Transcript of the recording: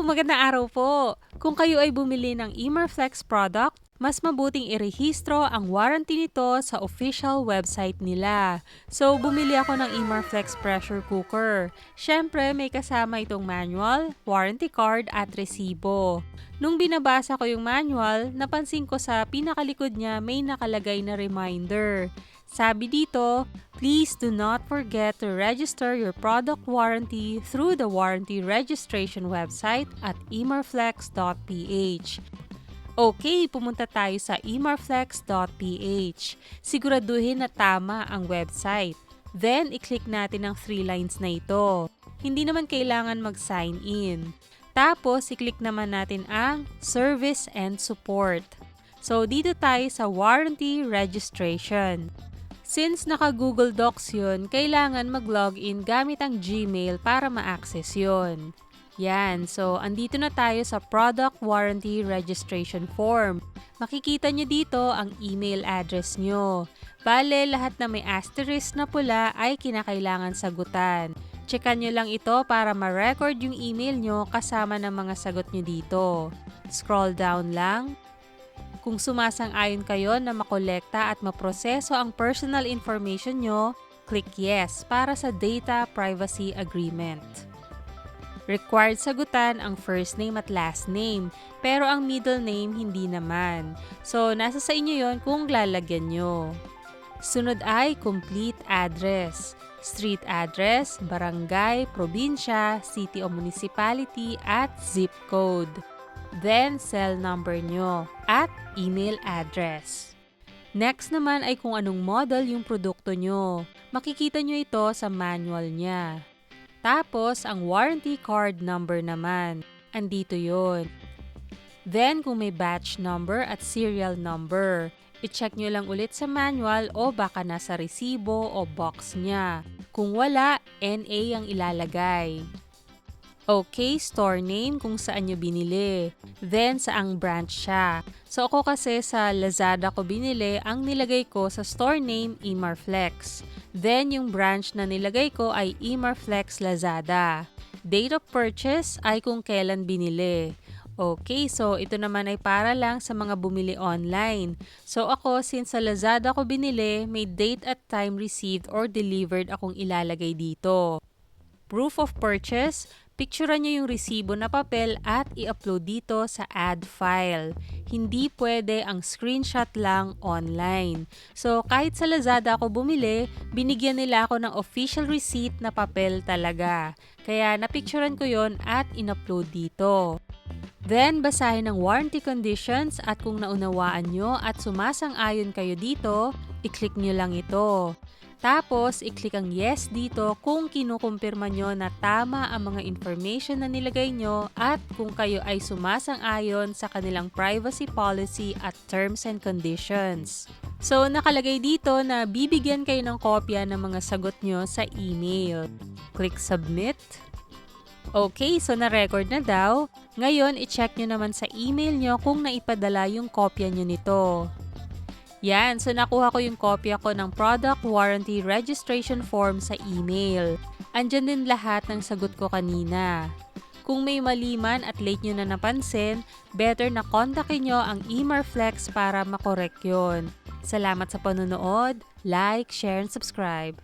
Magandang araw po! Kung kayo ay bumili ng Emerflex product, mas mabuting irehistro ang warranty nito sa official website nila. So, bumili ako ng Emerflex pressure cooker. Siyempre, may kasama itong manual, warranty card at resibo. Nung binabasa ko yung manual, napansin ko sa pinakalikod niya may nakalagay na reminder. Sabi dito, please do not forget to register your product warranty through the warranty registration website at emerflex.ph. Okay, pumunta tayo sa emerflex.ph. Siguraduhin na tama ang website. Then, i-click natin ang 3 lines na ito. Hindi naman kailangan mag-sign in. Tapos, i-click naman natin ang Service and Support. So, dito tayo sa Warranty Registration. Since naka-Google Docs yun, kailangan mag-login gamit ang Gmail para ma-access yun. Yan, so andito na tayo sa Product Warranty Registration Form. Makikita nyo dito ang email address nyo. Bale, lahat na may asterisk na pula ay kinakailangan sagutan. Checkan nyo lang ito para ma-record yung email nyo kasama ng mga sagot nyo dito. Scroll down lang. Kung sumasang-ayon kayo na makolekta at maproseso ang personal information nyo, click Yes para sa Data Privacy Agreement. Required sagutan ang first name at last name, pero ang middle name hindi naman. So, nasa sa inyo yon kung lalagyan nyo. Sunod ay complete address, street address, barangay, probinsya, city o municipality at zip code. Then, cell number nyo at email address. Next naman ay kung anong model yung produkto nyo. Makikita nyo ito sa manual niya. Tapos, ang warranty card number naman. Andito yon. Then, kung may batch number at serial number, i-check nyo lang ulit sa manual o baka nasa resibo o box niya. Kung wala, NA ang ilalagay. Okay, store name kung saan nyo binili. Then, saang branch siya. So, ako kasi sa Lazada ko binili, ang nilagay ko sa store name, Emerflex. Then, yung branch na nilagay ko ay Emerflex Lazada. Date of purchase ay kung kailan binili. Okay, so ito naman ay para lang sa mga bumili online. So ako, since sa Lazada ko binili, may date at time received or delivered akong ilalagay dito. Proof of purchase, picturean nyo yung resibo na papel at i-upload dito sa add file. Hindi pwede ang screenshot lang online. So kahit sa Lazada ako bumili, binigyan nila ako ng official receipt na papel talaga. Kaya napicturean ko yon at in-upload dito. Then, basahin ang warranty conditions at kung naunawaan nyo at sumasang-ayon kayo dito, i-click nyo lang ito. Tapos, i-click ang yes dito kung kinukumpirma nyo na tama ang mga information na nilagay nyo at kung kayo ay sumasang-ayon sa kanilang privacy policy at terms and conditions. So, nakalagay dito na bibigyan kayo ng kopya ng mga sagot nyo sa email. Click submit. Okay, so na-record na daw. Ngayon, i-check nyo naman sa email nyo kung naipadala yung kopya nyo nito. Yan, so nakuha ko yung kopya ko ng Product Warranty Registration Form sa email. Andyan din lahat ng sagot ko kanina. Kung may mali man at late nyo na napansin, better na kontakin nyo ang Emerflex para makorek yun. Salamat sa panonood, like, share, and subscribe.